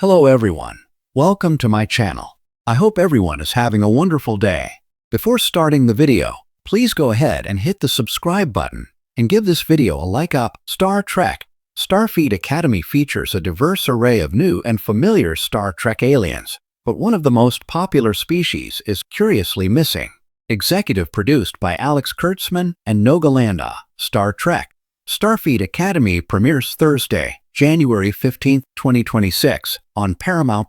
Hello everyone. Welcome to my channel. I hope everyone is having a wonderful day. Before starting the video, please go ahead and hit the subscribe button and give this video a like up. Star Trek Starfleet Academy features a diverse array of new and familiar Star Trek aliens, but one of the most popular species is curiously missing. Executive produced by Alex Kurtzman and Noga Landa, Star Trek Starfleet Academy premieres Thursday, January 15, 2026, on Paramount+,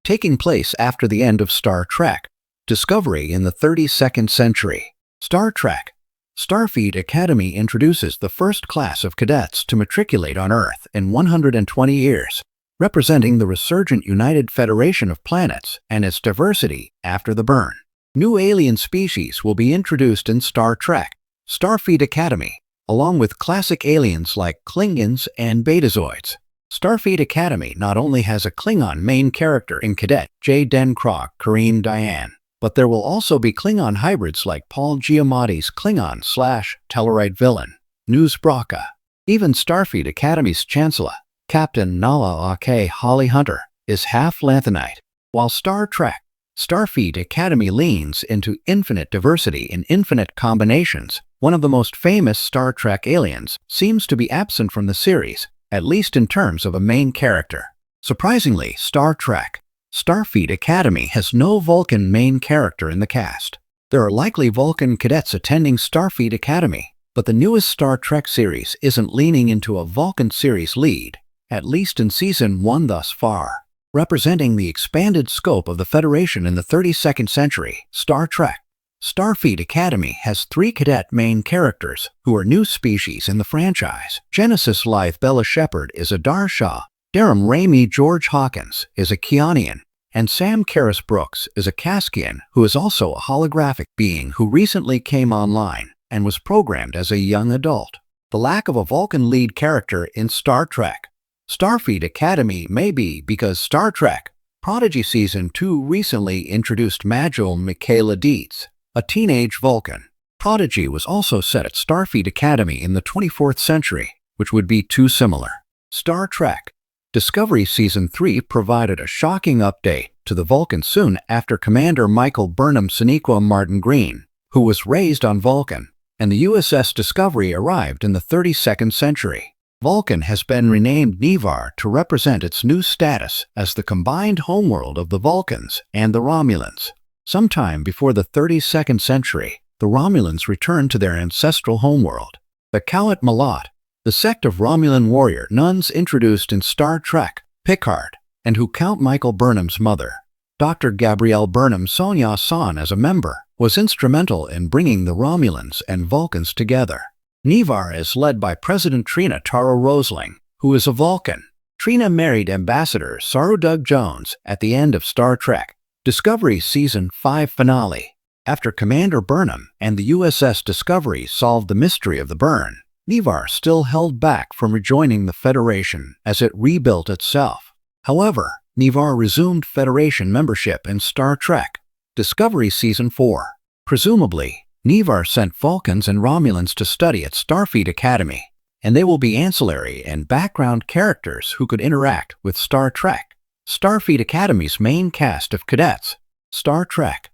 taking place after the end of Star Trek Discovery in the 32nd century. Star Trek Starfleet Academy introduces the first class of cadets to matriculate on Earth in 120 years, representing the resurgent United Federation of Planets and its diversity after the burn. New alien species will be introduced in Star Trek Starfleet Academy, along with classic aliens like Klingons and Betazoids. Starfleet Academy not only has a Klingon main character in Cadet J. Denkrog Kareem Diane, but there will also be Klingon hybrids like Paul Giamatti's Klingon/Tellarite villain, News Braka. Even Starfleet Academy's Chancellor, Captain Nala Ake Holly Hunter, is half Lanthanite. While Star Trek Starfleet Academy leans into infinite diversity in infinite combinations, one of the most famous Star Trek aliens seems to be absent from the series, at least in terms of a main character. Surprisingly, Star Trek Starfleet Academy has no Vulcan main character in the cast. There are likely Vulcan cadets attending Starfleet Academy, but the newest Star Trek series isn't leaning into a Vulcan series lead, at least in Season 1 thus far. Representing the expanded scope of the Federation in the 32nd century, Star Trek Starfleet Academy has 3 cadet main characters who are new species in the franchise. Genesis Life Bella Shepard is a Darsha, Darum Raimi George Hawkins is a Keonian, and Sam Karras Brooks is a Kaskian who is also a holographic being who recently came online and was programmed as a young adult. The lack of a Vulcan lead character in Star Trek Starfleet Academy may be because Star Trek Prodigy Season 2 recently introduced Majel Michaela Dietz, a teenage Vulcan. Prodigy was also set at Starfleet Academy in the 24th century, which would be too similar. Star Trek Discovery Season 3 provided a shocking update to the Vulcan soon after Commander Michael Burnham Sonequa Martin Green, who was raised on Vulcan, and the USS Discovery arrived in the 32nd century. Vulcan has been renamed Ni'Var to represent its new status as the combined homeworld of the Vulcans and the Romulans. Sometime before the 32nd century, the Romulans returned to their ancestral homeworld. The Kowat Malat, the sect of Romulan warrior nuns introduced in Star Trek Picard, and who Count Michael Burnham's mother, Dr. Gabrielle Burnham Sonia San as a member, was instrumental in bringing the Romulans and Vulcans together. Ni'Var is led by President Trina Taro Rosling, who is a Vulcan. Trina married Ambassador Saru Doug Jones at the end of Star Trek Discovery Season 5 finale. After Commander Burnham and the USS Discovery solved the mystery of the burn, Ni'Var still held back from rejoining the Federation as it rebuilt itself. However, Ni'Var resumed Federation membership in Star Trek Discovery Season 4. Presumably, Ni'Var sent Vulcans and Romulans to study at Starfleet Academy, and they will be ancillary and background characters who could interact with Star Trek Starfleet Academy's main cast of cadets. Star Trek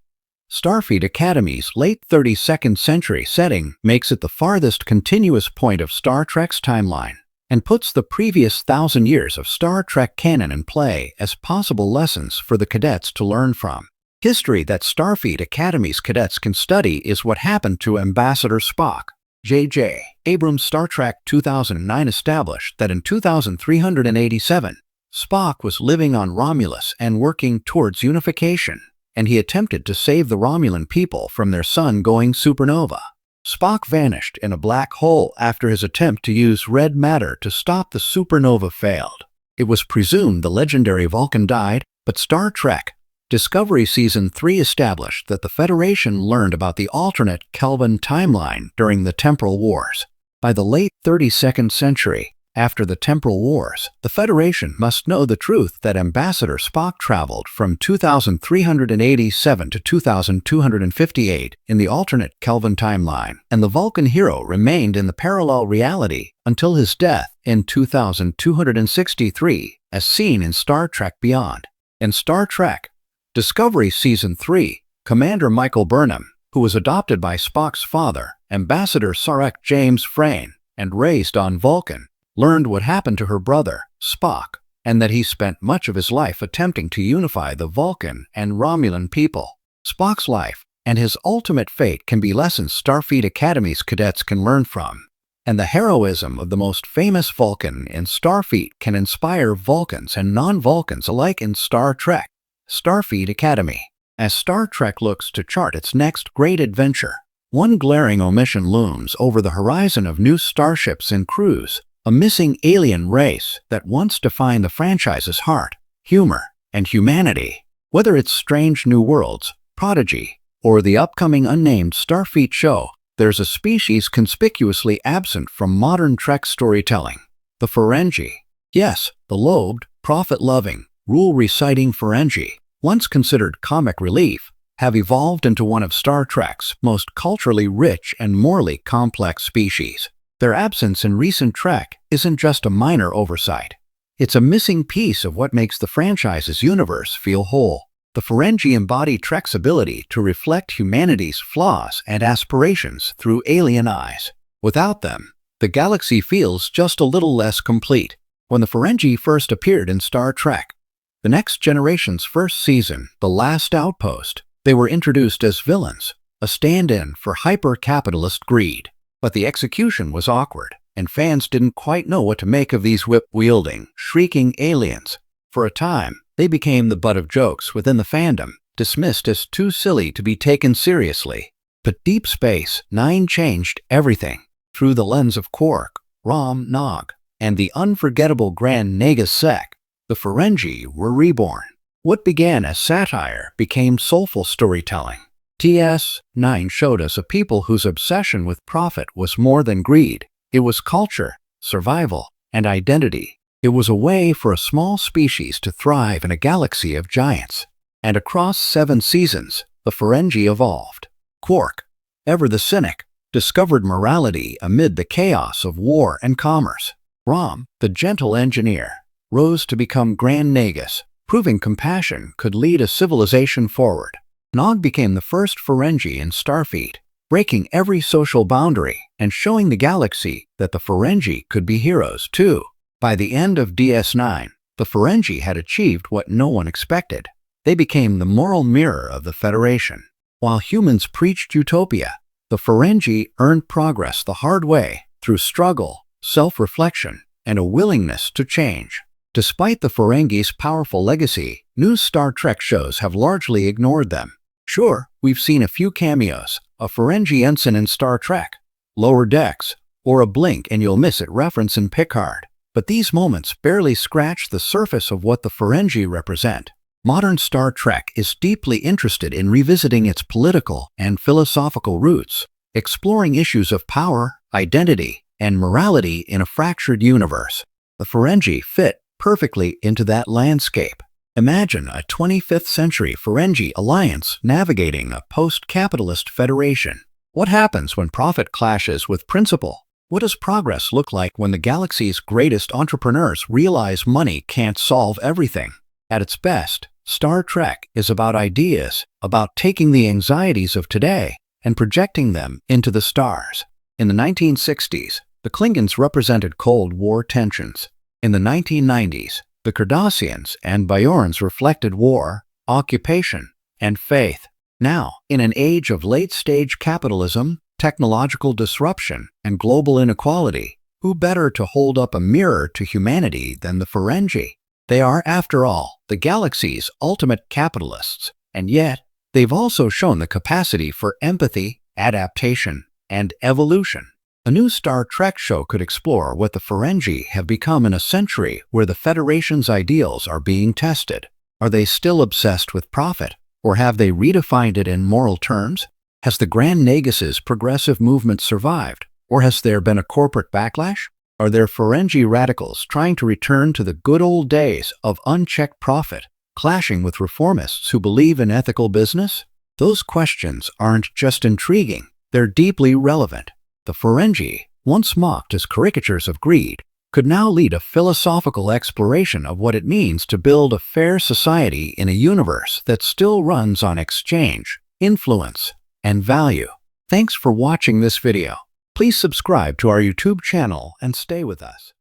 Starfleet Academy's late 32nd century setting makes it the farthest continuous point of Star Trek's timeline and puts the previous 1,000 years of Star Trek canon in play as possible lessons for the cadets to learn from. History that Starfleet Academy's cadets can study is what happened to Ambassador Spock. J.J. Abrams' Star Trek 2009 established that in 2387, Spock was living on Romulus and working towards unification, and he attempted to save the Romulan people from their sun going supernova. Spock vanished in a black hole after his attempt to use red matter to stop the supernova failed. It was presumed the legendary Vulcan died, but Star Trek Discovery Season 3 established that the Federation learned about the alternate Kelvin timeline during the Temporal Wars. By the late 32nd century, After the Temporal Wars, the Federation must know the truth that Ambassador Spock traveled from 2387 to 2258 in the alternate Kelvin timeline, and the Vulcan hero remained in the parallel reality until his death in 2263, as seen in Star Trek Beyond. In Star Trek Discovery Season 3, Commander Michael Burnham, who was adopted by Spock's father, Ambassador Sarek James Frain, and raised on Vulcan, learned what happened to her brother, Spock, and that he spent much of his life attempting to unify the Vulcan and Romulan people. Spock's life and his ultimate fate can be lessons Starfleet Academy's cadets can learn from, and the heroism of the most famous Vulcan in Starfleet can inspire Vulcans and non-Vulcans alike in Star Trek Starfleet Academy. As Star Trek looks to chart its next great adventure, one glaring omission looms over the horizon of new starships and crews, a missing alien race that once defined the franchise's heart, humor, and humanity. Whether it's Strange New Worlds, Prodigy, or the upcoming unnamed Starfleet show, there's a species conspicuously absent from modern Trek storytelling: the Ferengi. Yes, the lobed, profit-loving, rule-reciting Ferengi, once considered comic relief, have evolved into one of Star Trek's most culturally rich and morally complex species. Their absence in recent Trek isn't just a minor oversight. It's a missing piece of what makes the franchise's universe feel whole. The Ferengi embody Trek's ability to reflect humanity's flaws and aspirations through alien eyes. Without them, the galaxy feels just a little less complete. When the Ferengi first appeared in Star Trek The Next Generation's first season, The Last Outpost, they were introduced as villains, a stand-in for hyper-capitalist greed. But the execution was awkward, and fans didn't quite know what to make of these whip-wielding, shrieking aliens. For a time, they became the butt of jokes within the fandom, dismissed as too silly to be taken seriously. But Deep Space Nine changed everything. Through the lens of Quark, Rom Nog, and the unforgettable Grand Nagus Sec, the Ferengi were reborn. What began as satire became soulful storytelling. DS9 showed us a people whose obsession with profit was more than greed. It was culture, survival, and identity. It was a way for a small species to thrive in a galaxy of giants. And across 7 seasons, the Ferengi evolved. Quark, ever the cynic, discovered morality amid the chaos of war and commerce. Rom, the gentle engineer, rose to become Grand Nagus, proving compassion could lead a civilization forward. Nog became the first Ferengi in Starfleet, breaking every social boundary and showing the galaxy that the Ferengi could be heroes too. By the end of DS9, the Ferengi had achieved what no one expected. They became the moral mirror of the Federation. While humans preached utopia, the Ferengi earned progress the hard way through struggle, self-reflection, and a willingness to change. Despite the Ferengi's powerful legacy, new Star Trek shows have largely ignored them. Sure, we've seen a few cameos, a Ferengi ensign in Star Trek, Lower Decks, or a blink and you'll miss it reference in Picard. But these moments barely scratch the surface of what the Ferengi represent. Modern Star Trek is deeply interested in revisiting its political and philosophical roots, exploring issues of power, identity, and morality in a fractured universe. The Ferengi fit perfectly into that landscape. Imagine a 25th century Ferengi alliance navigating a post-capitalist federation. What happens when profit clashes with principle? What does progress look like when the galaxy's greatest entrepreneurs realize money can't solve everything? At its best, Star Trek is about ideas, about taking the anxieties of today and projecting them into the stars. In the 1960s, the Klingons represented Cold War tensions. In the 1990s, the Cardassians and Bajorans reflected war, occupation, and faith. Now, in an age of late-stage capitalism, technological disruption, and global inequality, who better to hold up a mirror to humanity than the Ferengi? They are, after all, the galaxy's ultimate capitalists, and yet, they've also shown the capacity for empathy, adaptation, and evolution. A new Star Trek show could explore what the Ferengi have become in a century where the Federation's ideals are being tested. Are they still obsessed with profit, or have they redefined it in moral terms? Has the Grand Nagus's progressive movement survived, or has there been a corporate backlash? Are there Ferengi radicals trying to return to the good old days of unchecked profit, clashing with reformists who believe in ethical business? Those questions aren't just intriguing, they're deeply relevant. The Ferengi, once mocked as caricatures of greed, could now lead a philosophical exploration of what it means to build a fair society in a universe that still runs on exchange, influence, and value. Thanks for watching this video. Please subscribe to our YouTube channel and stay with us.